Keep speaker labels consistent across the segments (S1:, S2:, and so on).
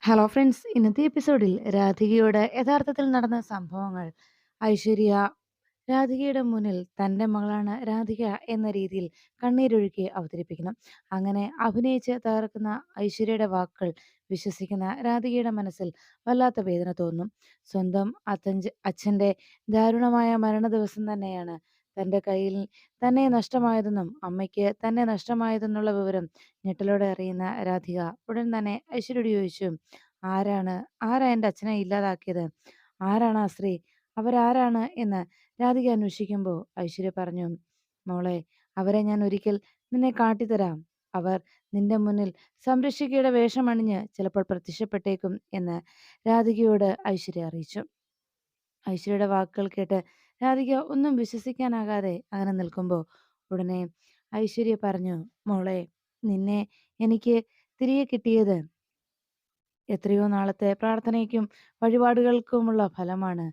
S1: Hello friends, ഇന്നത്തെ എപ്പിസോഡിൽ രാധികയോട് യഥാർത്ഥത്തിൽ നടന്ന സംഭവങ്ങൾ ഐശ്വര്യ രാധികയുടെ മുന്നിൽ തൻ്റെ മകളാണ് രാധിക എന്ന രീതിയിൽ കണ്ണീരൊഴുക്കി അവതരിപ്പിക്കണം. അങ്ങനെ അഭിനയിച്ച് തകർക്കുന്ന ഐശ്വര്യയുടെ വാക്കുകൾ വിശ്വസിക്കുന്ന രാധികയുടെ മനസ്സിൽ വല്ലാത്ത വേദന തോന്നും. സ്വന്തം അച്ഛൻ്റെ ദാരുണമായ മരണ ദിവസം തന്നെയാണ് തൻ്റെ കയ്യിൽ തന്നെ നഷ്ടമായതെന്നും അമ്മയ്ക്ക് തന്നെ നഷ്ടമായതെന്നുള്ള വിവരം ഞെട്ടലോടെ അറിയുന്ന രാധിക ഉടൻ തന്നെ ഐശ്വര്യയോട് ചോദിച്ചു, ആരാണ് ആരാ എൻ്റെ അച്ഛനെ ഇല്ലാതാക്കിയത്? ആരാണ് ആ സ്ത്രീ? അവരാരാണ് എന്ന് രാധിക അന്വേഷിക്കുമ്പോൾ ഐശ്വര്യ പറഞ്ഞു, മോളെ, അവരെ ഞാൻ ഒരിക്കൽ നിന്നെ കാട്ടിത്തരാം. അവർ നിന്റെ മുന്നിൽ സംരക്ഷകയുടെ വേഷമണിഞ്ഞ് ചിലപ്പോൾ പ്രത്യക്ഷപ്പെട്ടേക്കും എന്ന് രാധികയോട് ഐശ്വര്യ അറിയിച്ചു. ഐശ്വര്യയുടെ വാക്കുകൾ കേട്ട് രാധിക ഒന്നും വിശ്വസിക്കാനാകാതെ അങ്ങനെ നിൽക്കുമ്പോൾ ഉടനെ ഐശ്വര്യ പറഞ്ഞു, മോളെ, നിന്നെ എനിക്ക് തിരികെ കിട്ടിയത് എത്രയോ നാളത്തെ പ്രാർത്ഥനയ്ക്കും വഴിപാടുകൾക്കുമുള്ള ഫലമാണ്.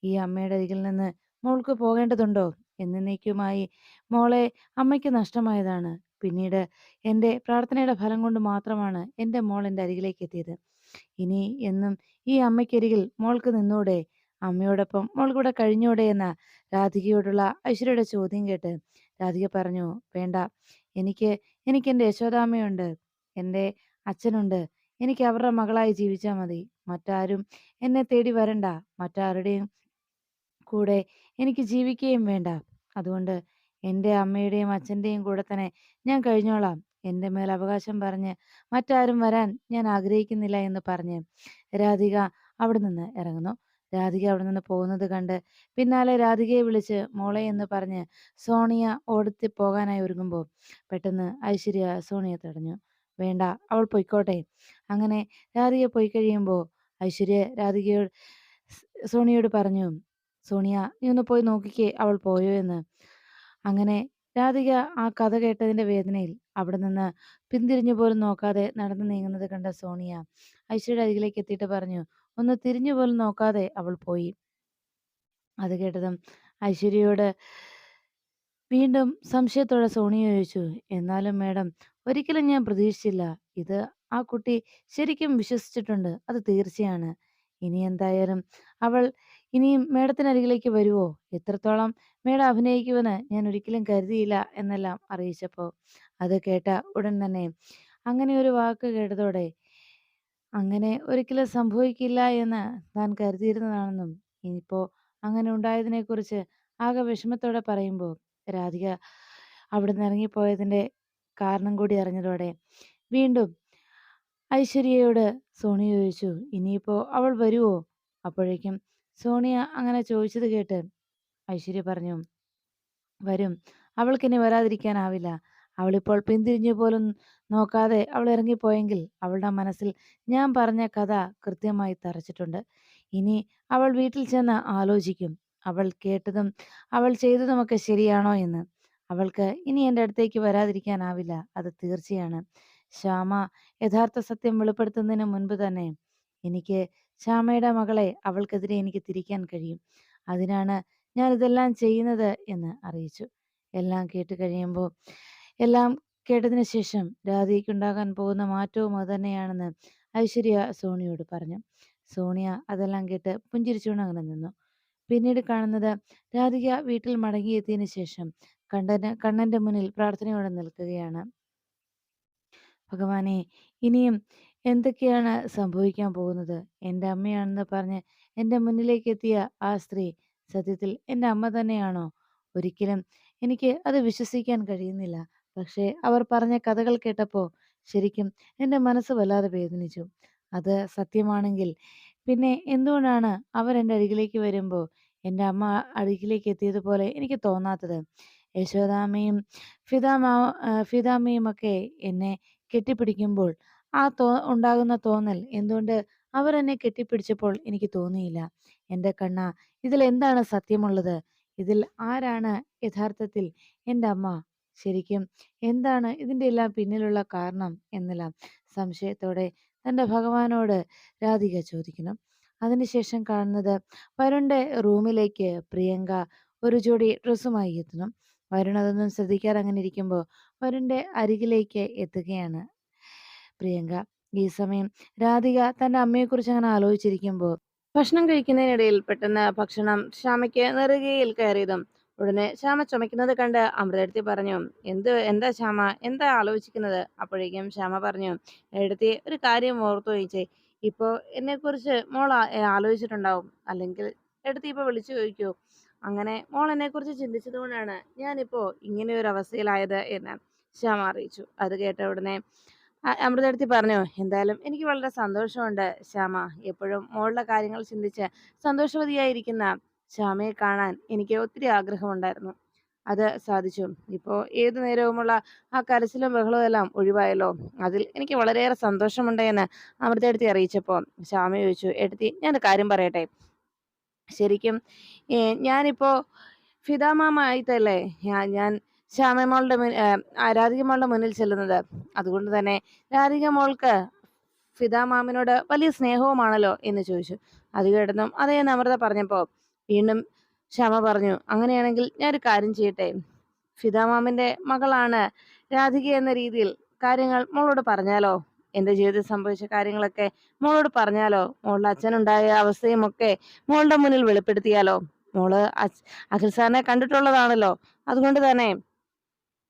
S1: ഈ അമ്മയുടെ അരികിൽ നിന്ന് മോൾക്ക് പോകേണ്ടതുണ്ടോ? എന്നേക്കുമായി മോളെ അമ്മയ്ക്ക് നഷ്ടമായതാണ്. പിന്നീട് എൻ്റെ പ്രാർത്ഥനയുടെ ഫലം കൊണ്ട് മാത്രമാണ് എൻ്റെ മോൾ എൻ്റെ അരികിലേക്ക് എത്തിയത്. ഇനി എന്നും ഈ അമ്മയ്ക്കരികിൽ മോൾക്ക് നിന്നൂടെ? അമ്മയോടൊപ്പം മോൾക്കൂടെ കഴിഞ്ഞൂടെ എന്ന രാധികയോടുള്ള ഐശ്വര്യയുടെ ചോദ്യം കേട്ട് രാധിക പറഞ്ഞു, വേണ്ട, എനിക്ക് എനിക്ക് എൻ്റെ യശോദാമ്മയുണ്ട്, എൻ്റെ അച്ഛനുണ്ട്. എനിക്ക് അവരുടെ മകളായി ജീവിച്ചാൽ മതി. മറ്റാരും എന്നെ തേടി വരണ്ട. മറ്റാരുടെയും കൂടെ എനിക്ക് ജീവിക്കുകയും വേണ്ട. അതുകൊണ്ട് എൻ്റെ അമ്മയുടെയും അച്ഛൻ്റെയും കൂടെ തന്നെ ഞാൻ കഴിഞ്ഞോളാം. എൻ്റെ മേൽ അവകാശം പറഞ്ഞ് മറ്റാരും വരാൻ ഞാൻ ആഗ്രഹിക്കുന്നില്ല എന്ന് പറഞ്ഞ് രാധിക അവിടെ നിന്ന് ഇറങ്ങുന്നു. രാധിക അവിടെ നിന്ന് പോകുന്നത് കണ്ട് പിന്നാലെ രാധികയെ വിളിച്ച് മോളെ എന്ന് പറഞ്ഞ് സോണിയ ഓടത്തി പോകാനായി ഒരുങ്ങുമ്പോൾ പെട്ടെന്ന് ഐശ്വര്യ സോണിയെ തടഞ്ഞു. വേണ്ട, അവൾ പൊയ്ക്കോട്ടെ. അങ്ങനെ രാധിക പോയി കഴിയുമ്പോൾ ഐശ്വര്യ രാധികയോട് സോണിയോട് പറഞ്ഞു, സോണിയ, നീ ഒന്ന് പോയി നോക്കിക്കേ അവൾ പോയോ എന്ന്. അങ്ങനെ രാധിക ആ കഥ കേട്ടതിന്റെ വേദനയിൽ അവിടെ നിന്ന് പിന്തിരിഞ്ഞു പോലും നോക്കാതെ നടന്നു നീങ്ങുന്നത് കണ്ട സോണിയ ഐശ്വര്യയുടെ അരികിലേക്ക് എത്തിയിട്ട് പറഞ്ഞു, ഒന്ന് തിരിഞ്ഞു പോലും നോക്കാതെ അവൾ പോയി. അത് കേട്ടതും ഐശ്വര്യയോട് വീണ്ടും സംശയത്തോടെ സോണിയ ചോദിച്ചു, എന്നാലും മേഡം, ഒരിക്കലും ഞാൻ പ്രതീക്ഷിച്ചില്ല. ഇത് ആ കുട്ടി ശരിക്കും വിശ്വസിച്ചിട്ടുണ്ട്, അത് തീർച്ചയാണ്. ഇനി എന്തായാലും അവൾ ഇനിയും മേഡത്തിനരികിലേക്ക് വരുവോ? എത്രത്തോളം മേഡം അഭിനയിക്കുമെന്ന് ഞാൻ ഒരിക്കലും കരുതിയില്ല എന്നെല്ലാം അറിയിച്ചപ്പോൾ അത് കേട്ട ഉടൻ തന്നെ അങ്ങനെ ഒരു വാക്ക് കേട്ടതോടെ അങ്ങനെ ഒരിക്കലും സംഭവിക്കില്ല എന്ന് താൻ കരുതിയിരുന്നതാണെന്നും ഇനിയിപ്പോ അങ്ങനെ ഉണ്ടായതിനെക്കുറിച്ച് ആകെ വിഷമത്തോടെ പറയുമ്പോൾ രാധിക അവിടുന്ന് ഇറങ്ങിപ്പോയതിൻ്റെ കാരണം കൂടി അറിഞ്ഞതോടെ വീണ്ടും ഐശ്വര്യയോട് സോണിയ ചോദിച്ചു, ഇനിയിപ്പോ അവൾ വരുവോ? അപ്പോഴേക്കും സോണിയ അങ്ങനെ ചോദിച്ചത് കേട്ട് ഐശ്വര്യ പറഞ്ഞു, വരും. അവൾക്കിനി വരാതിരിക്കാനാവില്ല. അവളിപ്പോൾ പിന്തിരിഞ്ഞു പോലും നോക്കാതെ അവൾ ഇറങ്ങിപ്പോയെങ്കിൽ അവളുടെ മനസ്സിൽ ഞാൻ പറഞ്ഞ കഥ കൃത്യമായി തറച്ചിട്ടുണ്ട്. ഇനി അവൾ വീട്ടിൽ ചെന്ന് ആലോചിക്കും, അവൾ കേട്ടതും അവൾ ചെയ്തതുമൊക്കെ ശരിയാണോ എന്ന്. അവൾക്ക് ഇനി എൻ്റെ അടുത്തേക്ക് വരാതിരിക്കാനാവില്ല, അത് തീർച്ചയാണ്. ശ്യാമ യഥാർത്ഥ സത്യം വെളിപ്പെടുത്തുന്നതിന് മുൻപ് തന്നെ എനിക്ക് ശ്യാമയുടെ മകളെ അവൾക്കെതിരെ എനിക്ക് തിരിക്കാൻ കഴിയും. അതിനാണ് ഞാൻ ഇതെല്ലാം ചെയ്യുന്നത് എന്ന് അറിയിച്ചു. എല്ലാം കേട്ട് കഴിയുമ്പോൾ എല്ലാം കേട്ടതിന് ശേഷം രാധികയ്ക്കുണ്ടാകാൻ പോകുന്ന മാറ്റവും അതുതന്നെയാണെന്ന് ഐശ്വര്യ സോണിയോട് പറഞ്ഞു. സോണിയ അതെല്ലാം കേട്ട് പുഞ്ചിരിച്ചുകൊണ്ട് അങ്ങനെ നിന്നു. പിന്നീട് കാണുന്നത് രാധിക വീട്ടിൽ മടങ്ങിയെത്തിയതിനു ശേഷം കണ്ണന്റെ മുന്നിൽ പ്രാർത്ഥനയോടെ നിൽക്കുകയാണ്. ഭഗവാനെ, ഇനിയും എന്തൊക്കെയാണ് സംഭവിക്കാൻ പോകുന്നത്? എൻ്റെ അമ്മയാണെന്ന് പറഞ്ഞ് എൻ്റെ മുന്നിലേക്ക് എത്തിയ ആ സ്ത്രീ സത്യത്തിൽ എൻ്റെ അമ്മ തന്നെയാണോ? ഒരിക്കലും എനിക്ക് അത് വിശ്വസിക്കാൻ കഴിയുന്നില്ല. പക്ഷേ അവർ പറഞ്ഞ കഥകൾ കേട്ടപ്പോൾ ശരിക്കും എൻ്റെ മനസ്സ് വല്ലാതെ വേദനിച്ചു. അത് സത്യമാണെങ്കിൽ പിന്നെ എന്തുകൊണ്ടാണ് അവർ എൻ്റെ അരികിലേക്ക് വരുമ്പോൾ എൻ്റെ അമ്മ അരികിലേക്ക് എത്തിയതുപോലെ എനിക്ക് തോന്നാത്തത്? യശോദാമ്മയും ഫിദാമ്മയും ഒക്കെ എന്നെ കെട്ടിപ്പിടിക്കുമ്പോൾ ഉണ്ടാകുന്ന തോന്നൽ എന്തുകൊണ്ട് അവർ എന്നെ കെട്ടിപ്പിടിച്ചപ്പോൾ എനിക്ക് തോന്നിയില്ല? എൻ്റെ കണ്ണ, ഇതിൽ എന്താണ് സത്യമുള്ളത്? ഇതിൽ ആരാണ് യഥാർത്ഥത്തിൽ എൻ്റെ അമ്മ? ശരിക്കും എന്താണ് ഇതിൻ്റെ എല്ലാം പിന്നിലുള്ള കാരണം എന്നെല്ലാം സംശയത്തോടെ തൻ്റെ ഭഗവാനോട് രാധിക ചോദിക്കുന്നു. അതിനുശേഷം കാണുന്നത് വരുണിന്റെ റൂമിലേക്ക് പ്രിയങ്ക ഒരു ജോഡി ഡ്രസ്സുമായി എത്തുന്നു. വരുൺ അതൊന്നും ശ്രദ്ധിക്കാതെ അങ്ങനെ ഇരിക്കുമ്പോൾ വരുണിന്റെ അരികിലേക്ക് എത്തുകയാണ് പ്രിയങ്ക. ഈ സമയം രാധിക തന്റെ അമ്മയെക്കുറിച്ച് അങ്ങനെ ആലോചിച്ചിരിക്കുമ്പോൾ ഭക്ഷണം കഴിക്കുന്നതിനിടയിൽ പെട്ടെന്ന് ഭക്ഷണം ശ്യാമയ്ക്ക് നെറുകയിൽ കയറിയതും ഉടനെ ശ്യാമ ചുമക്കുന്നത് കണ്ട് അമൃതേടത്തി പറഞ്ഞു, എന്താ ശ്യാമ, എന്താ ആലോചിക്കുന്നത്? അപ്പോഴേക്കും ശ്യാമ പറഞ്ഞു, എടുത്തി ഒരു കാര്യം ഓർത്തു ചോദിച്ചേ, ഇപ്പോ എന്നെ കുറിച്ച് മോൾ ആലോചിച്ചിട്ടുണ്ടാവും, അല്ലെങ്കിൽ എടുത്തി ഇപ്പൊ വിളിച്ചു ചോദിക്കൂ. അങ്ങനെ മോൾ എന്നെ കുറിച്ച് ചിന്തിച്ചത് കൊണ്ടാണ് ഞാനിപ്പോ ഇങ്ങനെ ഒരു അവസ്ഥയിലായത് എന്ന് ശ്യാമ അറിയിച്ചു. അത് കേട്ട ഉടനെ അമൃതേടത്തി പറഞ്ഞു, എന്തായാലും എനിക്ക് വളരെ സന്തോഷമുണ്ട് ശ്യാമ. എപ്പോഴും മോളുടെ കാര്യങ്ങൾ ചിന്തിച്ച് സന്തോഷവതിയായിരിക്കുന്ന ശ്യാമയെ കാണാൻ എനിക്ക് ഒത്തിരി ആഗ്രഹമുണ്ടായിരുന്നു. അത് സാധിച്ചു. ഇപ്പോ ഏതു നേരവുമുള്ള ആ കരച്ചിലും ബഹളവും എല്ലാം ഒഴിവായല്ലോ. അതിൽ എനിക്ക് വളരെയേറെ സന്തോഷമുണ്ട് എന്ന് അമൃതേടത്തി അറിയിച്ചപ്പോൾ ശ്യാമ ചോദിച്ചു, ഏടത്തി ഞാനൊരു കാര്യം പറയട്ടെ? ശരിക്കും ഞാനിപ്പോ ഫിദ മാമ ആയിട്ടല്ലേ ഞാൻ ശ്യാമ മോളുടെ രാധിക മോളുടെ മുന്നിൽ ചെല്ലുന്നത്. അതുകൊണ്ട് തന്നെ രാധിക മോൾക്ക് ഫിദ മാമിനോട് വലിയ സ്നേഹവുമാണല്ലോ എന്ന് ചോദിച്ചു. അത് കേട്ടതും അതേ എന്ന് അമൃത പറഞ്ഞപ്പോ വീണ്ടും ശ്യാമ പറഞ്ഞു, അങ്ങനെയാണെങ്കിൽ ഞാനൊരു കാര്യം ചെയ്യട്ടെ, ഫിദ മാമിന്റെ മകളാണ് രാധിക എന്ന രീതിയിൽ കാര്യങ്ങൾ മോളോട് പറഞ്ഞാലോ? എന്റെ ജീവിതത്തിൽ സംഭവിച്ച കാര്യങ്ങളൊക്കെ മോളോട് പറഞ്ഞാലോ? മോളുടെ അച്ഛനുണ്ടായ അവസ്ഥയും ഒക്കെ മോളുടെ മുന്നിൽ വെളിപ്പെടുത്തിയാലോ? മോള് അഖിൽ സാറിനെ കണ്ടിട്ടുള്ളതാണല്ലോ. അതുകൊണ്ട് തന്നെ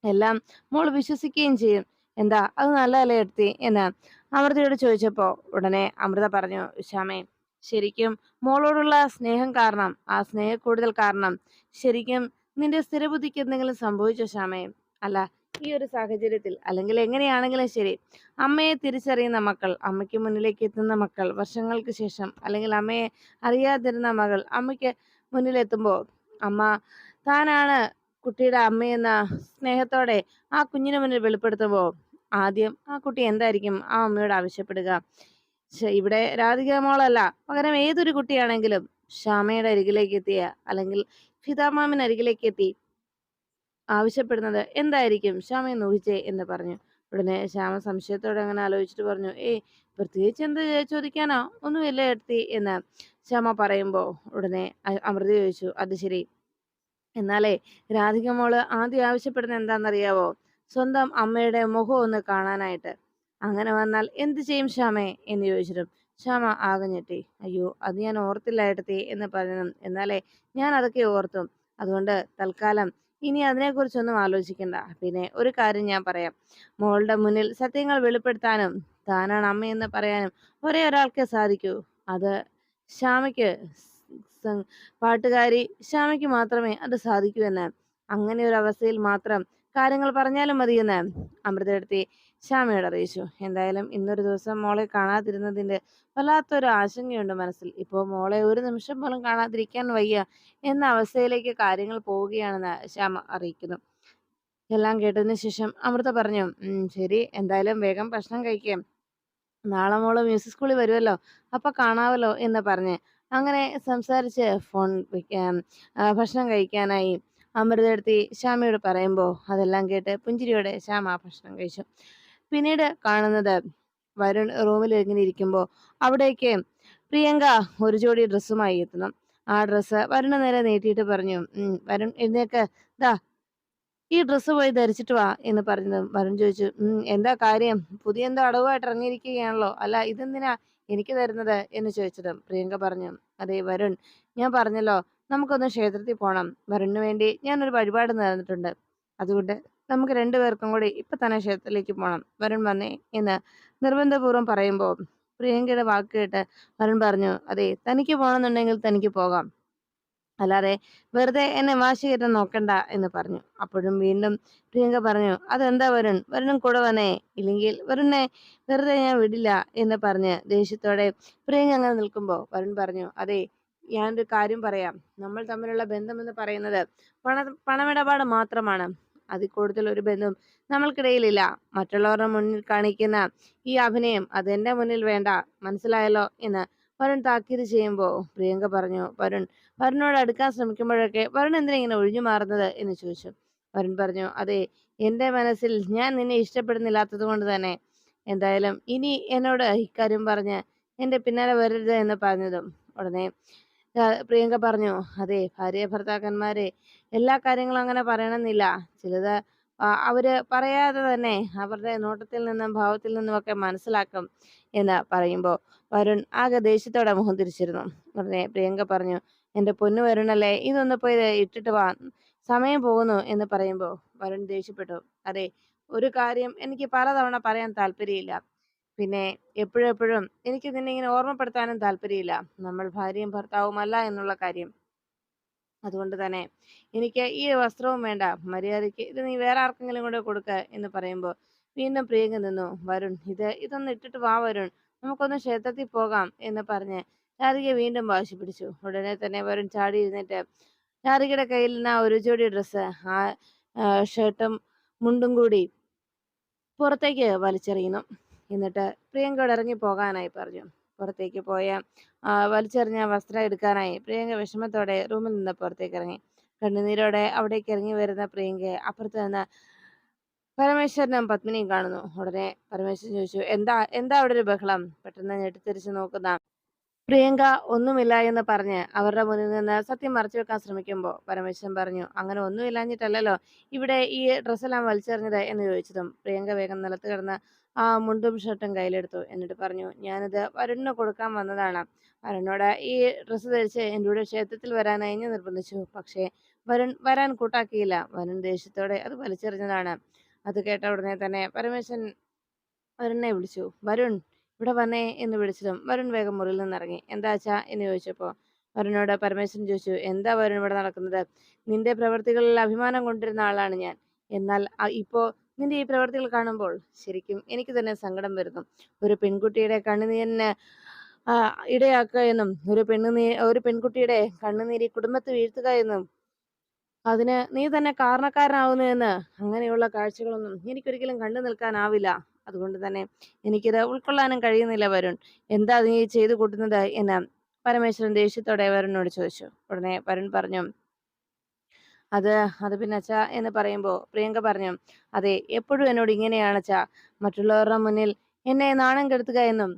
S1: എല്ലാം മോള് വിശ്വസിക്കുകയും ചെയ്യും. എന്താ അത് നല്ലതല്ലേ എടുത്തി എന്ന് അമൃതയോട് ചോദിച്ചപ്പോ ഉടനെ അമൃത പറഞ്ഞു, ശ്യാമേ, ശരിക്കും മോളോടുള്ള സ്നേഹം കാരണം, ആ സ്നേഹ കൂടുതൽ കാരണം ശരിക്കും നിന്റെ സ്ഥിരബുദ്ധിക്ക് എന്തെങ്കിലും സംഭവിച്ചോ ശ്യാമേ? അല്ല, ഈ ഒരു സാഹചര്യത്തിൽ അല്ലെങ്കിൽ എങ്ങനെയാണെങ്കിലും ശരി, അമ്മയെ തിരിച്ചറിയുന്ന മക്കൾ, അമ്മയ്ക്ക് മുന്നിലേക്ക് എത്തുന്ന മക്കൾ, വർഷങ്ങൾക്ക് ശേഷം അല്ലെങ്കിൽ അമ്മയെ അറിയാതിരുന്ന മകൾ അമ്മയ്ക്ക് മുന്നിലെത്തുമ്പോ അമ്മ താനാണ് കുട്ടിയുടെ അമ്മയെന്ന സ്നേഹത്തോടെ ആ കുഞ്ഞിന് മുന്നിൽ വെളിപ്പെടുത്തുമ്പോൾ ആദ്യം ആ കുട്ടി എന്തായിരിക്കും ആ അമ്മയോട് ആവശ്യപ്പെടുക? ഇവിടെ രാധിക മോളല്ല, പകരം ഏതൊരു കുട്ടിയാണെങ്കിലും ശ്യാമയുടെ അരികിലേക്ക് എത്തിയ അല്ലെങ്കിൽ ഫിദാമാമിന് അരികിലേക്ക് എത്തി ആവശ്യപ്പെടുന്നത് എന്തായിരിക്കും? ശ്യാമയെ നോഹിച്ചേ എന്ന് പറഞ്ഞു. ഉടനെ ശ്യാമ സംശയത്തോടെ അങ്ങനെ ആലോചിച്ചിട്ട് പറഞ്ഞു, പ്രത്യേകിച്ച് എന്ത് ചോദിക്കാനോ ഒന്നുമില്ല എടുത്തി എന്ന് ശ്യാമ പറയുമ്പോ ഉടനെ അമൃത ചോദിച്ചു, അത് ശരി, എന്നാലേ രാധിക മോള് ആദ്യം ആവശ്യപ്പെടുന്നത് എന്താണെന്നറിയാവോ? സ്വന്തം അമ്മയുടെ മുഖം ഒന്ന് കാണാനായിട്ട്. അങ്ങനെ വന്നാൽ എന്ത് ചെയ്യും ശ്യാമേ എന്ന് ചോദിച്ചിട്ടും ശ്യാമ ആകെ ഞെട്ടി. അയ്യോ, അത് ഞാൻ ഓർത്തില്ല ഏട്ടത്തി എന്ന് പറഞ്ഞു. എന്നാലേ ഞാൻ അതൊക്കെ ഓർത്തു. അതുകൊണ്ട് തൽക്കാലം ഇനി അതിനെക്കുറിച്ചൊന്നും ആലോചിക്കണ്ട. പിന്നെ ഒരു കാര്യം ഞാൻ പറയാം, മോളുടെ മുന്നിൽ സത്യങ്ങൾ വെളിപ്പെടുത്താനും താനാണ് അമ്മയെന്ന് പറയാനും ഒരേ ഒരാൾക്കേ സാധിക്കൂ. അത് ശ്യാമയ്ക്ക്, പാട്ടുകാരി ശ്യാമയ്ക്ക് മാത്രമേ അത് സാധിക്കൂ എന്ന്, അങ്ങനെ ഒരു അവസ്ഥയിൽ മാത്രം കാര്യങ്ങൾ പറഞ്ഞാലും മതിയെന്ന് അമൃതയെടുത്തി ശ്യാമയോട് അറിയിച്ചു. എന്തായാലും ഇന്നൊരു ദിവസം മോളെ കാണാതിരുന്നതിന്റെ വല്ലാത്തൊരു ആശങ്കയുണ്ട് മനസ്സിൽ. ഇപ്പോൾ മോളെ ഒരു നിമിഷം പോലും കാണാതിരിക്കാൻ വയ്യ എന്ന അവസ്ഥയിലേക്ക് കാര്യങ്ങൾ പോവുകയാണെന്ന് ശ്യാമ അറിയിക്കുന്നു. എല്ലാം കേട്ടതിന് ശേഷം അമൃത പറഞ്ഞു, ശരി, എന്തായാലും വേഗം ഭക്ഷണം കഴിക്കാം, നാളെ മോള് മ്യൂസിക് സ്കൂളിൽ വരുമല്ലോ, അപ്പൊ കാണാവല്ലോ എന്ന് പറഞ്ഞ് അങ്ങനെ സംസാരിച്ച് ഫോൺ വെക്കാൻ ഭക്ഷണം കഴിക്കാനായി അമൃതയെടുത്തി ശ്യാമയോട് പറയുമ്പോൾ അതെല്ലാം കേട്ട് പുഞ്ചിരിയോടെ ശ്യാമ ഭക്ഷണം കഴിച്ചു. പിന്നീട് കാണുന്നത് വരുൺ റൂമിൽ ഇങ്ങനെ ഇരിക്കുമ്പോൾ അവിടേക്ക് പ്രിയങ്ക ഒരു ജോഡി ഡ്രസ്സുമായി എത്തുന്നു. ആ ഡ്രസ്സ് വരുണ് നേരെ നീട്ടിയിട്ട് പറഞ്ഞു, വരുൺ എഴുന്നേക്ക്, ദാ ഈ ഡ്രസ്സ് പോയി ധരിച്ചിട്ട് വാ എന്ന് പറഞ്ഞതും വരുൺ ചോദിച്ചു, എന്താ കാര്യം? പുതിയ എന്തോ അടവുമായിട്ട് ഇറങ്ങിയിരിക്കുകയാണല്ലോ, അല്ല ഇതെന്തിനാ എനിക്ക് തരുന്നത് എന്ന് ചോദിച്ചതും പ്രിയങ്ക പറഞ്ഞു, അതെ വരുൺ, ഞാൻ പറഞ്ഞല്ലോ നമുക്കൊന്ന് ക്ഷേത്രത്തിൽ പോണം, വരുണിന് വേണ്ടി ഞാനൊരു വഴിപാട് നേർന്നിട്ടുണ്ട്, അതുകൊണ്ട് നമുക്ക് രണ്ടുപേർക്കും കൂടി ഇപ്പൊ തന്നെ ക്ഷേത്രത്തിലേക്ക് പോണം, വരുൺ വന്നേ എന്ന് നിർബന്ധപൂർവ്വം പറയുമ്പോൾ പ്രിയങ്കയുടെ വാക്ക് കേട്ട് വരുൺ പറഞ്ഞു, അതെ തനിക്ക് പോകണമെന്നുണ്ടെങ്കിൽ തനിക്ക് പോകാം, അല്ലാതെ വെറുതെ എന്നെ വാശി കയറ്റാൻ നോക്കണ്ട എന്ന് പറഞ്ഞു. അപ്പോഴും വീണ്ടും പ്രിയങ്ക പറഞ്ഞു, അതെന്താ വരുണും കൂടെ വന്നേ, ഇല്ലെങ്കിൽ വരുണിനെ വെറുതെ ഞാൻ വിടില്ല എന്ന് പറഞ്ഞ് ദേഷ്യത്തോടെ പ്രിയങ്ക അങ്ങനെ നിൽക്കുമ്പോൾ വരുൺ പറഞ്ഞു, അതെ ഞാനൊരു കാര്യം പറയാം, നമ്മൾ തമ്മിലുള്ള ബന്ധം എന്ന് പറയുന്നത് പണമിടപാട് മാത്രമാണ്, അതിൽ കൂടുതൽ ഒരു ബന്ധം നമ്മൾക്കിടയിലില്ല, മറ്റുള്ളവരുടെ മുന്നിൽ കാണിക്കുന്ന ഈ അഭിനയം അതെന്റെ മുന്നിൽ വേണ്ട, മനസ്സിലായല്ലോ എന്ന് വരുൺ താക്കീത് ചെയ്യുമ്പോൾ പ്രിയങ്ക പറഞ്ഞു, വരുണിനോട് അടുക്കാൻ ശ്രമിക്കുമ്പോഴൊക്കെ വരുൺ എന്തിനാ ഇങ്ങനെ ഒഴിഞ്ഞു മാറുന്നത് എന്ന് ചോദിച്ചു. വരുൺ പറഞ്ഞു, അതെ എന്റെ മനസ്സിൽ ഞാൻ നിന്നെ ഇഷ്ടപ്പെടുന്നില്ലാത്തത് കൊണ്ട് തന്നെ എന്തായാലും ഇനി എന്നോട് ഇക്കാര്യം പറഞ്ഞ് എന്റെ പിന്നാലെ വരരുത് എന്ന് പറഞ്ഞതും ഉടനെ പ്രിയങ്ക പറഞ്ഞു, അതെ ഭാര്യ ഭർത്താക്കന്മാരെ എല്ലാ കാര്യങ്ങളും അങ്ങനെ പറയണമെന്നില്ല, ചിലത് അവര് പറയാതെ തന്നെ അവരുടെ നോട്ടത്തിൽ നിന്നും ഭാവത്തിൽ നിന്നുമൊക്കെ മനസ്സിലാക്കും എന്ന് പറയുമ്പോ വരുൺ ആകെ ദേഷ്യത്തോടെ മുഖം തിരിച്ചിരുന്നു. ഉടനെ പ്രിയങ്ക പറഞ്ഞു, എന്റെ പൊന്നു വരുണല്ലേ, ഇതൊന്ന് പോയി ഇട്ടിട്ട് വാ, സമയം പോകുന്നു എന്ന് പറയുമ്പോ വരുൺ ദേഷ്യപ്പെട്ടു. അതെ, ഒരു കാര്യം എനിക്ക് പലതവണ പറയാൻ താല്പര്യമില്ല. പിന്നെ എപ്പോഴും എപ്പോഴും എനിക്ക് നിന്നെ ഇങ്ങനെ ഓർമ്മപ്പെടുത്താനും താല്പര്യമില്ല. നമ്മൾ ഭാര്യയും ഭർത്താവുമല്ല എന്നുള്ള കാര്യം. അതുകൊണ്ട് തന്നെ എനിക്ക് ഈ വസ്ത്രവും വേണ്ട. മര്യാദയ്ക്ക് ഇത് നീ വേറെ ആർക്കെങ്കിലും കൂടെ കൊടുക്ക് എന്ന് പറയുമ്പോൾ വീണ്ടും പ്രിയങ്ക നിന്നു. വരുൺ, ഇതൊന്ന് ഇട്ടിട്ട് വാ വരുൺ, നമുക്കൊന്ന് ക്ഷേത്രത്തിൽ പോകാം എന്ന് പറഞ്ഞ് രാധിക വീണ്ടും വാശി പിടിച്ചു. ഉടനെ തന്നെ വരുൺ ചാടി എഴുന്നേറ്റ് രാധികയുടെ കയ്യിൽ നിന്ന് ആ ഒരു ജോഡി ഡ്രസ്സ്, ആ ഷർട്ടും മുണ്ടും കൂടി പുറത്തേക്ക് വലിച്ചെറിയുന്നു. എന്നിട്ട് പ്രിയങ്കയോട് ഇറങ്ങി പോകാനായി പറഞ്ഞു. പുറത്തേക്ക് പോയ വലിച്ചെറിഞ്ഞ വസ്ത്രം എടുക്കാനായി പ്രിയങ്ക വിഷമത്തോടെ റൂമിൽ നിന്ന് പുറത്തേക്ക് ഇറങ്ങി. കണ്ണുനീരോടെ അവിടേക്ക് ഇറങ്ങി വരുന്ന പ്രിയങ്കയെ അപ്പുറത്ത് നിന്ന് പരമേശ്വരനും പത്മിനിയും കാണുന്നു. ഉടനെ പരമേശ്വരൻ ചോദിച്ചു, എന്താ എന്താ അവിടെ ഒരു ബഹളം? പെട്ടെന്ന് ഞെട്ടിത്തിരിച്ച് നോക്കുന്ന പ്രിയങ്ക ഒന്നുമില്ല എന്ന് പറഞ്ഞ് അവരുടെ മുന്നിൽ നിന്ന് സത്യം മറച്ചു വെക്കാൻ ശ്രമിക്കുമ്പോൾ പരമേശ്വരൻ പറഞ്ഞു, അങ്ങനെ ഒന്നുമില്ലാഞ്ഞിട്ടല്ലല്ലോ ഇവിടെ ഈ ഡ്രസ്സെല്ലാം വലിച്ചെറിഞ്ഞത് എന്ന് ചോദിച്ചതും പ്രിയങ്ക വേഗം നിലത്ത് കിടന്ന് ആ മുണ്ടും ഷർട്ടും കയ്യിലെടുത്തു. എന്നിട്ട് പറഞ്ഞു, ഞാനിത് വരുണിന് കൊടുക്കാൻ വന്നതാണ്. വരുണിനോട് ഈ ഡ്രസ്സ് ധരിച്ച് എൻ്റെ കൂടെ ക്ഷേത്രത്തിൽ വരാനായി ഞാൻ നിർബന്ധിച്ചു. പക്ഷേ വരുൺ വരാൻ കൂട്ടാക്കിയില്ല. വരുൺ ദേഷ്യത്തോടെ അത് വലിച്ചെറിഞ്ഞതാണ്. അത് കേട്ട ഉടനെ തന്നെ പരമേശ്വരൻ വരുണിനെ വിളിച്ചു. വരുൺ, ഇവിടെ വന്നേ എന്ന് വിളിച്ചതും വരുൺ വേഗം മുറിയിൽ നിന്നിറങ്ങി. എന്താ അച്ഛാ എന്ന് ചോദിച്ചപ്പോൾ വരുണോട് പരമേശ്വരൻ ചോദിച്ചു, എന്താ വരുൺ ഇവിടെ നടക്കുന്നത്? നിന്റെ പ്രവൃത്തികളിൽ അഭിമാനം കൊണ്ടിരുന്ന ആളാണ് ഞാൻ. എന്നാൽ ഇപ്പോ നിന്റെ ഈ പ്രവൃത്തികൾ കാണുമ്പോൾ ശരിക്കും എനിക്ക് തന്നെ സങ്കടം വരുന്നു. ഒരു പെൺകുട്ടിയുടെ കണ്ണുനീരിന് ഇടയാക്കുക എന്നും ഒരു പെൺകുട്ടിയുടെ കണ്ണുനീര് കുടുംബത്തെ വീഴ്ത്തുക എന്നും അതിന് നീ തന്നെ കാരണക്കാരനാവുന്നു എന്ന് അങ്ങനെയുള്ള കാഴ്ചകളൊന്നും എനിക്കൊരിക്കലും കണ്ടു നിൽക്കാനാവില്ല. അതുകൊണ്ട് തന്നെ എനിക്കിത് ഉൾക്കൊള്ളാനും കഴിയുന്നില്ല വരുൺ. എന്താ നീ ചെയ്തു കൂട്ടുന്നത് എന്ന് പരമേശ്വരൻ ദേഷ്യത്തോടെ വരുണിനോട് ചോദിച്ചു. ഉടനെ വരുൺ പറഞ്ഞു, അത് അത് പിന്നെ അച്ഛാ എന്ന് പറയുമ്പോൾ പ്രിയങ്ക പറഞ്ഞു, അതെ, എപ്പോഴും എന്നോട് ഇങ്ങനെയാണ് അച്ഛാ, മറ്റുള്ളവരുടെ മുന്നിൽ എന്നെ നാണം കെടുത്തുക എന്നും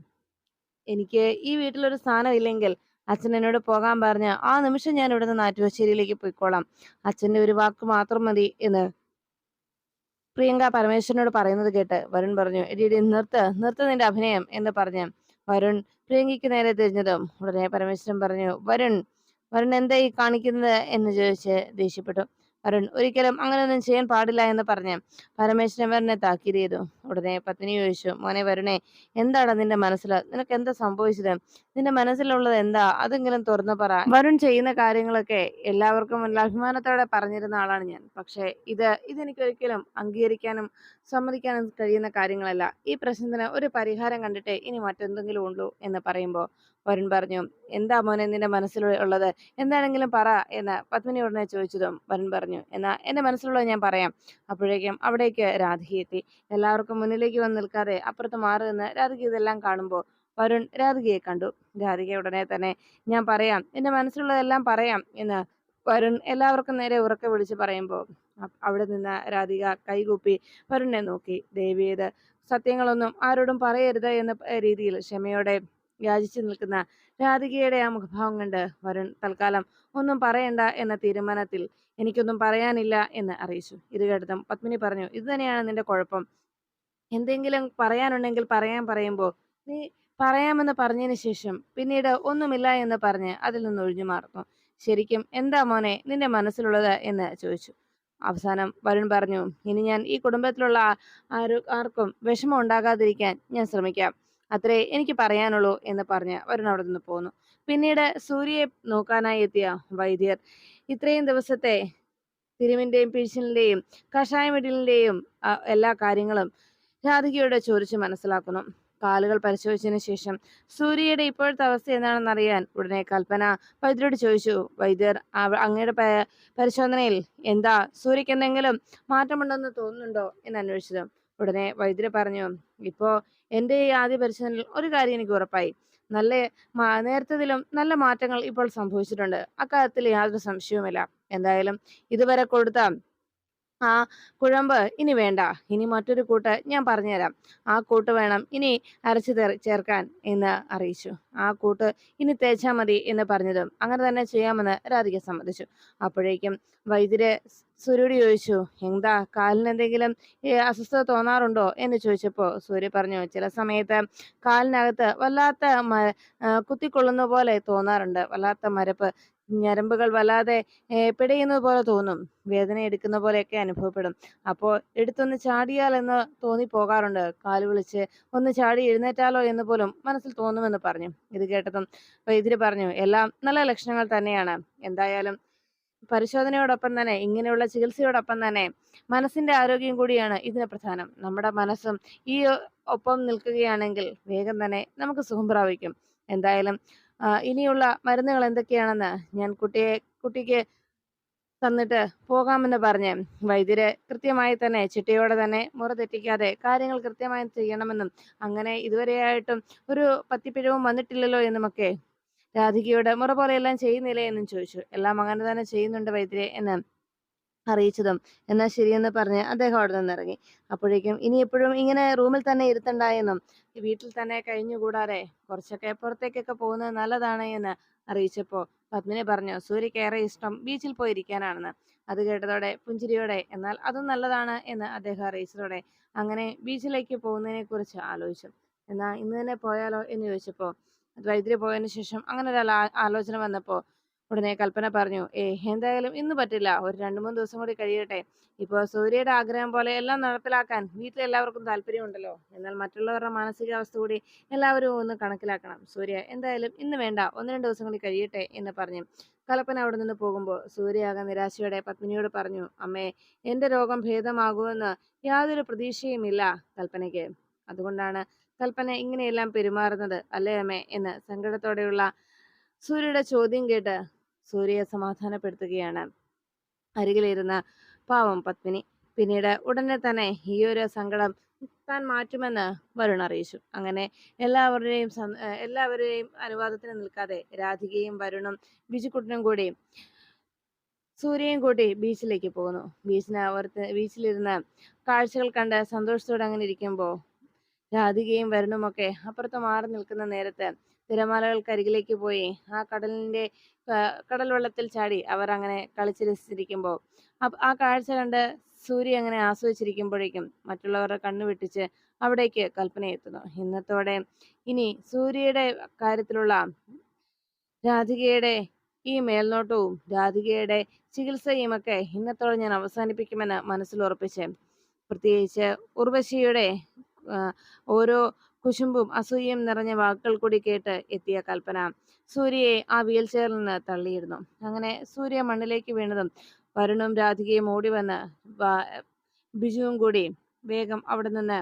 S1: എനിക്ക് ഈ വീട്ടിലൊരു സ്ഥാനം ഇല്ലെങ്കിൽ അച്ഛൻ എന്നോട് പോകാൻ പറഞ്ഞ ആ നിമിഷം ഞാൻ ഇവിടുന്ന് നാറ്റുവശ്ശേരിയിലേക്ക് പോയിക്കോളാം. അച്ഛന്റെ ഒരു വാക്ക് മാത്രം മതി എന്ന് പ്രിയങ്ക പരമേശ്വരനോട് പറയുന്നത് കേട്ട് വരുൺ പറഞ്ഞു, എടി എടി നിർത്ത് നിർത്ത് നിന്റെ അഭിനയം എന്ന് പറഞ്ഞ് വരുൺ പ്രിയങ്കയ്ക്ക് നേരെ തിരിഞ്ഞതും ഉടനെ പരമേശ്വരൻ പറഞ്ഞു, വരുൺ വരുൺ എന്താ ഈ കാണിക്കുന്നത് എന്ന് ചോദിച്ച് ദേഷ്യപ്പെട്ടു. വരുൺ ഒരിക്കലും അങ്ങനെയൊന്നും ചെയ്യാൻ പാടില്ല എന്ന് പറഞ്ഞ് പരമേശ്വരൻ വരുണെ താക്കീത് ചെയ്തു. ഉടനെ പത്നി ചോദിച്ചു, മോനെ വരുണെ, എന്താണ് നിന്റെ മനസ്സിൽ? നിനക്ക് എന്താ സംഭവിച്ചത്? നിന്റെ മനസ്സിലുള്ളത് എന്താ? അതെങ്കിലും തുറന്നു പറ. വരുൺ ചെയ്യുന്ന കാര്യങ്ങളൊക്കെ എല്ലാവർക്കും മുന്നിൽ അഭിമാനത്തോടെ പറഞ്ഞിരുന്ന ആളാണ് ഞാൻ. പക്ഷേ ഇതെനിക്ക് ഒരിക്കലും അംഗീകരിക്കാനും സമ്മതിക്കാനും കഴിയുന്ന കാര്യങ്ങളല്ല. ഈ പ്രശ്നത്തിന് ഒരു പരിഹാരം കണ്ടിട്ടേ ഇനി മറ്റെന്തെങ്കിലും ഉള്ളൂ എന്ന് പറയുമ്പോൾ വരുൺ പറഞ്ഞു, എന്താ മോനെ നിന്റെ മനസ്സിൽ ഉള്ളത്? എന്താണെങ്കിലും പറ എന്ന് പത്മിനി ഉടനെ ചോദിച്ചതും വരുൺ പറഞ്ഞു, എന്നാ എന്റെ മനസ്സിലുള്ളത് ഞാൻ പറയാം. അപ്പോഴേക്കും അവിടേക്ക് രാധിക എത്തി. എല്ലാവർക്കും മുന്നിലേക്ക് വന്ന് നിൽക്കാതെ അപ്പുറത്ത് മാറി നിന്ന് രാധിക ഇതെല്ലാം കാണുമ്പോൾ വരുൺ രാധികയെ കണ്ടു. രാധിക ഉടനെ തന്നെ, ഞാൻ പറയാം, എന്റെ മനസ്സിലുള്ളതെല്ലാം പറയാം എന്ന് വരുൺ എല്ലാവർക്കും നേരെ ഉറക്കെ വിളിച്ച് പറയുമ്പോൾ അവിടെ നിന്ന് രാധിക കൈകൂപ്പി വരുണിനെ നോക്കി. ദേവിയത് സത്യങ്ങളൊന്നും ആരോടും പറയരുത് എന്ന രീതിയിൽ ക്ഷമയോടെ യാചിച്ചു നിൽക്കുന്ന രാധികയുടെ ആ മുഖഭാവം കണ്ട് വരുൺ തൽക്കാലം ഒന്നും പറയണ്ട എന്ന തീരുമാനത്തിൽ എനിക്കൊന്നും പറയാനില്ല എന്ന് അറിയിച്ചു. ഇത് കേട്ടതും പത്മിനി പറഞ്ഞു, ഇത് തന്നെയാണ് നിന്റെ കുഴപ്പം. എന്തെങ്കിലും പറയാനുണ്ടെങ്കിൽ പറയാൻ പറയുമ്പോൾ നീ പറയാമെന്ന് പറഞ്ഞതിന് ശേഷം പിന്നീട് ഒന്നുമില്ല എന്ന് പറഞ്ഞ് അതിൽ നിന്ന് ഒഴിഞ്ഞു മാറുന്നു. ശരിക്കും എന്താ മോനെ നിന്റെ മനസ്സിലുള്ളത് എന്ന് ചോദിച്ചു. അവസാനം വരുൺ പറഞ്ഞു, ഇനി ഞാൻ ഈ കുടുംബത്തിലുള്ള ആർക്കും വിഷമം ഉണ്ടാകാതിരിക്കാൻ ഞാൻ ശ്രമിക്കാം. അത്രേ എനിക്ക് പറയാനുള്ളൂ എന്ന് പറഞ്ഞ് വരുൺ അവിടെ നിന്ന് പോന്നു. പിന്നീട് സൂര്യയെ നോക്കാനായി എത്തിയ വൈദ്യർ ഇത്രയും ദിവസത്തെ തിരുമിന്റെയും പിഴിച്ചിലിന്റെയും കഷായമിടലിന്റെയും എല്ലാ കാര്യങ്ങളും രാധികയോട് ചോദിച്ച് മനസ്സിലാക്കുന്നു. കാലുകൾ പരിശോധിച്ചതിന് ശേഷം സൂര്യയുടെ ഇപ്പോഴത്തെ അവസ്ഥ എന്താണെന്ന് അറിയാൻ ഉടനെ കൽപ്പന വൈദ്യരോട് ചോദിച്ചു. വൈദ്യർ, അങ്ങയുടെ പരിശോധനയിൽ എന്താ, സൂര്യക്ക് എന്തെങ്കിലും മാറ്റമുണ്ടെന്ന് തോന്നുന്നുണ്ടോ എന്ന് അന്വേഷിച്ചത്. ഉടനെ വൈദ്യര് പറഞ്ഞു, ഇപ്പോ എന്റെ ഈ ആദ്യ പരിശോധനയിൽ ഒരു കാര്യം എനിക്ക് ഉറപ്പായി. നല്ല നേരത്തതിലും നല്ല മാറ്റങ്ങൾ ഇപ്പോൾ സംഭവിച്ചിട്ടുണ്ട്. അക്കാര്യത്തിൽ യാതൊരു സംശയവുമില്ല. എന്തായാലും ഇതുവരെ കൊടുത്ത ആ കുഴമ്പ് ഇനി വേണ്ട. ഇനി മറ്റൊരു കൂട്ട് ഞാൻ പറഞ്ഞുതരാം. ആ കൂട്ട് വേണം ഇനി അരച്ച് ചേർക്കാൻ എന്ന് അറിയിച്ചു. ആ കൂട്ട് ഇനി തേച്ചാ മതി എന്ന് പറഞ്ഞതും അങ്ങനെ തന്നെ ചെയ്യാമെന്ന് രാധിക സമ്മതിച്ചു. അപ്പോഴേക്കും വൈദ്യര് സൂര്യയോട് ചോദിച്ചു, എന്താ കാലിന് എന്തെങ്കിലും അസ്വസ്ഥത തോന്നാറുണ്ടോ എന്ന് ചോദിച്ചപ്പോ സൂര്യ പറഞ്ഞു, ചില സമയത്ത് കാലിനകത്ത് വല്ലാത്ത കുത്തിക്കൊള്ളുന്ന പോലെ തോന്നാറുണ്ട്. വല്ലാത്ത മരപ്പ്, ഞരമ്പുകൾ വല്ലാതെ പിടയുന്നത് പോലെ തോന്നും. വേദന എടുക്കുന്ന പോലെയൊക്കെ അനുഭവപ്പെടും. അപ്പോൾ എടുത്തൊന്ന് ചാടിയാലെന്ന് തോന്നിപ്പോകാറുണ്ട്. കാല് വിളിച്ച് ഒന്ന് ചാടി എഴുന്നേറ്റാലോ എന്ന് പോലും മനസ്സിൽ തോന്നുമെന്ന് പറഞ്ഞു. ഇത് കേട്ടതും വൈദ്യര് പറഞ്ഞു, എല്ലാം നല്ല ലക്ഷണങ്ങൾ തന്നെയാണ്. എന്തായാലും പരിശോധനയോടൊപ്പം തന്നെ ഇങ്ങനെയുള്ള ചികിത്സയോടൊപ്പം തന്നെ മനസ്സിന്റെ ആരോഗ്യം കൂടിയാണ് ഇതിന് പ്രധാനം. നമ്മുടെ മനസ്സും ഈ ഒപ്പം നിൽക്കുകയാണെങ്കിൽ വേഗം തന്നെ നമുക്ക് സുഖം പ്രാപിക്കും. എന്തായാലും ഇനിയുള്ള മരുന്നുകൾ എന്തൊക്കെയാണെന്ന് ഞാൻ കുട്ടിക്ക് തന്നിട്ട് പോകാമെന്ന് പറഞ്ഞ് വൈദ്യര് കൃത്യമായി തന്നെ ചിട്ടയോടെ തന്നെ മുറ തെറ്റിക്കാതെ കാര്യങ്ങൾ കൃത്യമായി ചെയ്യണമെന്നും അങ്ങനെ ഇതുവരെയായിട്ടും ഒരു പത്തിപ്പിഴവും വന്നിട്ടില്ലല്ലോ എന്നുമൊക്കെ രാധികയോട് മുറ പോലെയെല്ലാം ചെയ്യുന്നില്ലേ എന്നും ചോദിച്ചു. എല്ലാം അങ്ങനെ തന്നെ ചെയ്യുന്നുണ്ട് വൈദ്യരെ എന്ന് അറിയിച്ചതും എന്നാൽ ശരിയെന്ന് പറഞ്ഞ് അദ്ദേഹം അവിടെ നിന്നിറങ്ങി. അപ്പോഴേക്കും ഇനി എപ്പോഴും ഇങ്ങനെ റൂമിൽ തന്നെ ഇരുത്തണ്ടായെന്നും വീട്ടിൽ തന്നെ കഴിഞ്ഞുകൂടാതെ കുറച്ചൊക്കെ പുറത്തേക്കൊക്കെ പോകുന്നത് നല്ലതാണ് എന്ന് അറിയിച്ചപ്പോ പത്മിനി പറഞ്ഞു, സൂര്യക്ക് ഏറെ ഇഷ്ടം ബീച്ചിൽ പോയിരിക്കാനാണെന്ന്. അത് കേട്ടതോടെ പുഞ്ചിരിയോടെ എന്നാൽ അതും നല്ലതാണ് എന്ന് അദ്ദേഹം അറിയിച്ചതോടെ അങ്ങനെ ബീച്ചിലേക്ക് പോകുന്നതിനെ കുറിച്ച് ആലോചിച്ചു. എന്നാൽ ഇന്ന് തന്നെ പോയാലോ എന്ന് ചോദിച്ചപ്പോ വൈദ്യുതി പോയതിനു ശേഷം അങ്ങനെ ഒരു ആലോചന വന്നപ്പോ ഉടനെ കൽപ്പന പറഞ്ഞു, എന്തായാലും ഇന്ന് പറ്റില്ല, ഒരു 2-3 ദിവസം കൂടി കഴിയട്ടെ. ഇപ്പൊ സൂര്യയുടെ ആഗ്രഹം പോലെ എല്ലാം നടപ്പിലാക്കാൻ വീട്ടിലെല്ലാവർക്കും താല്പര്യമുണ്ടല്ലോ. എന്നാൽ മറ്റുള്ളവരുടെ മാനസികാവസ്ഥ കൂടി എല്ലാവരും ഒന്ന് കണക്കിലാക്കണം. സൂര്യ എന്തായാലും ഇന്ന് വേണ്ട, 1-2 ദിവസം കൂടി കഴിയട്ടെ എന്ന് പറഞ്ഞു കൽപ്പന അവിടെ നിന്ന് പോകുമ്പോൾ സൂര്യയാകെ നിരാശയോടെ പത്മിനിയോട് പറഞ്ഞു, അമ്മേ, എന്റെ രോഗം ഭേദമാകുമെന്ന് യാതൊരു പ്രതീക്ഷയുമില്ല കൽപ്പനയ്ക്ക്. അതുകൊണ്ടാണ് കൽപ്പന ഇങ്ങനെയെല്ലാം പെരുമാറുന്നത് അല്ലേ അമ്മേ എന്ന് സങ്കടത്തോടെയുള്ള സൂര്യയുടെ ചോദ്യം കേട്ട് സൂര്യയെ സമാധാനപ്പെടുത്തുകയാണ് അരികിലിരുന്ന പാവം പത്മിനി. പിന്നീട് ഉടനെ തന്നെ ഈ ഒരു സങ്കടം താൻ മാറ്റുമെന്ന് വരുൺ അറിയിച്ചു. അങ്ങനെ എല്ലാവരുടെയും അനുവാദത്തിന് നിൽക്കാതെ രാധികയും വരുണും ബിജുക്കുട്ടനും കൂടി സൂര്യയും കൂട്ടി ബീച്ചിലേക്ക് പോകുന്നു. ബീച്ചിലിരുന്ന് കാഴ്ചകൾ കണ്ട് സന്തോഷത്തോടെ അങ്ങനെ ഇരിക്കുമ്പോൾ രാധികയും വരുണുമൊക്കെ അപ്പുറത്ത് മാറി നിൽക്കുന്ന നേരത്ത് തിരമാലകൾക്കരികിലേക്ക് പോയി ആ കടൽ വെള്ളത്തിൽ ചാടി അവർ അങ്ങനെ കളിച്ച് രസിച്ചിരിക്കുമ്പോൾ ആ കാഴ്ച കണ്ട് സൂര്യ അങ്ങനെ ആസ്വദിച്ചിരിക്കുമ്പോഴേക്കും മറ്റുള്ളവരുടെ കണ്ണു വെട്ടിച്ച് അവിടേക്ക് കൽപ്പന എത്തുന്നു. ഇന്നത്തോടെ ഇനി സൂര്യയുടെ കാര്യത്തിലുള്ള രാധികയുടെ ഈ മേൽനോട്ടവും രാധികയുടെ ചികിത്സയുമൊക്കെ ഇന്നത്തോടെ ഞാൻ അവസാനിപ്പിക്കുമെന്ന് മനസ്സിൽ ഉറപ്പിച്ച് പ്രത്യേകിച്ച് ഉർവശിയുടെ ഓരോ കുശുമ്പും അസൂയയും നിറഞ്ഞ വാക്കുകൾ കൂടി കേട്ട് എത്തിയ കൽപ്പന സൂര്യയെ ആ വീൽ ചെയറിൽ നിന്ന് തള്ളിയിരുന്നു. അങ്ങനെ സൂര്യ മണ്ണിലേക്ക് വീണതും വരുണും രാധികയും ഓടി വന്ന് ബിജുവും കൂടി വേഗം അവിടെ നിന്ന്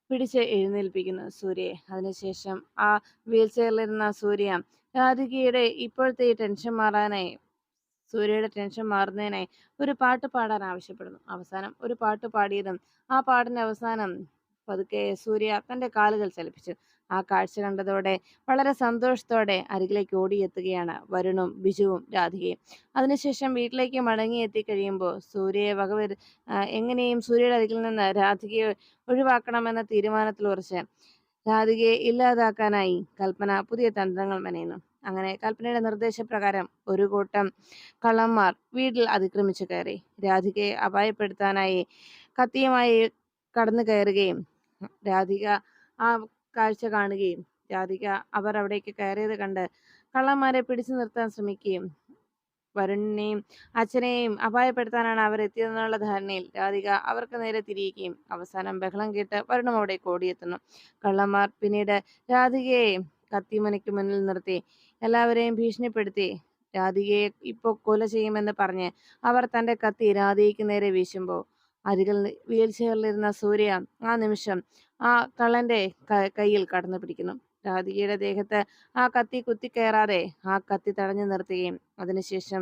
S1: പിടിച്ച് എഴുന്നേൽപ്പിക്കുന്നു സൂര്യയെ. അതിനുശേഷം ആ വീൽ ചെയറിലിരുന്ന സൂര്യ രാധികയുടെ ഇപ്പോഴത്തെ ഈ ടെൻഷൻ മാറാനായി സൂര്യയുടെ ടെൻഷൻ മാറുന്നതിനായി ഒരു പാട്ട് പാടാൻ ആവശ്യപ്പെടുന്നു. അവസാനം ഒരു പാട്ട് പാടിയതും ആ പാട്ടിന്റെ അവസാനം പതുക്കെ സൂര്യ തന്റെ കാലുകൾ ചലിപ്പിച്ചു. ആ കാഴ്ച കണ്ടതോടെ വളരെ സന്തോഷത്തോടെ അരികിലേക്ക് ഓടിയെത്തുകയാണ് വരുണും ബിജുവും രാധികയും. അതിനുശേഷം വീട്ടിലേക്ക് മടങ്ങി എത്തിക്കഴിയുമ്പോൾ സൂര്യയെ എങ്ങനെയും സൂര്യയുടെ അരികിൽ നിന്ന് രാധികയെ ഒഴിവാക്കണമെന്ന തീരുമാനത്തിൽ ഉറച്ച് രാധികയെ ഇല്ലാതാക്കാനായി കൽപ്പന പുതിയ തന്ത്രങ്ങൾ മെനയുന്നു. അങ്ങനെ കൽപ്പനയുടെ നിർദ്ദേശപ്രകാരം ഒരു കൂട്ടം കള്ളന്മാർ വീട്ടിൽ അതിക്രമിച്ചു കയറി രാധികയെ അപായപ്പെടുത്താനായി കത്തിയുമായി കടന്നു കയറുകയും രാധിക ആ കാഴ്ച കാണുകയും രാധിക അവർ അവിടേക്ക് കയറിയത് കണ്ട് കള്ളന്മാരെ പിടിച്ചു നിർത്താൻ ശ്രമിക്കുകയും വരുണിനെയും അച്ഛനെയും അപായപ്പെടുത്താനാണ് അവർ എത്തിയതെന്നുള്ള ധാരണയിൽ രാധിക അവർക്ക് നേരെ തിരിയുകയും അവസാനം ബഹളം കേട്ട് വരുണും അവിടേക്ക് ഓടിയെത്തുന്നു. കള്ളന്മാർ പിന്നീട് രാധികയെ കത്തിമുനയ്ക്ക് മുന്നിൽ നിർത്തി എല്ലാവരെയും ഭീഷണിപ്പെടുത്തി രാധികയെ ഇപ്പോൾ കൊല ചെയ്യുമെന്ന് പറഞ്ഞ് അവർ തന്റെ കത്തി രാധികയ്ക്ക് നേരെ വീശുമ്പോൾ അരികിൽ വീൽ ചെയറിലിരുന്ന സൂര്യ ആ നിമിഷം ആ കള്ളന്റെ കയ്യിൽ കടന്നു പിടിക്കുന്നു. രാധികയുടെ ദേഹത്ത് ആ കത്തി കുത്തിക്കയറാതെ ആ കത്തി തടഞ്ഞു നിർത്തുകയും അതിനുശേഷം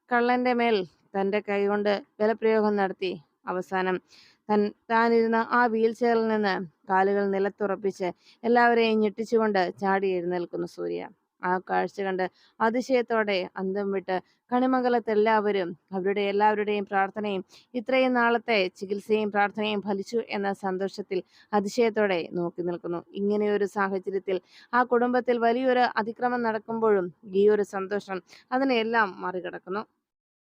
S1: കള്ളന്റെ മേൽ തന്റെ കൈകൊണ്ട് ബലപ്രയോഗം നടത്തി അവസാനം താനിരുന്ന ആ വീൽ ചെയറിൽ നിന്ന് കാലുകൾ നിലത്തുറപ്പിച്ച് എല്ലാവരെയും ഞെട്ടിച്ചുകൊണ്ട് ചാടി എഴുന്നേൽക്കുന്നു സൂര്യ. ആ കാഴ്ച കണ്ട് അതിശയത്തോടെ അന്തം വിട്ട് കണിമംഗലത്തെല്ലാവരും അവരുടെ എല്ലാവരുടെയും പ്രാർത്ഥനയും ഇത്രയും നാളത്തെ ചികിത്സയും പ്രാർത്ഥനയും ഫലിച്ചു എന്ന സന്തോഷത്തിൽ അതിശയത്തോടെ നോക്കി നിൽക്കുന്നു. ഇങ്ങനെയൊരു സാഹചര്യത്തിൽ ആ കുടുംബത്തിൽ വലിയൊരു അതിക്രമം നടക്കുമ്പോഴും ഈ ഒരു സന്തോഷം അതിനെയെല്ലാം മറികടക്കുന്നു.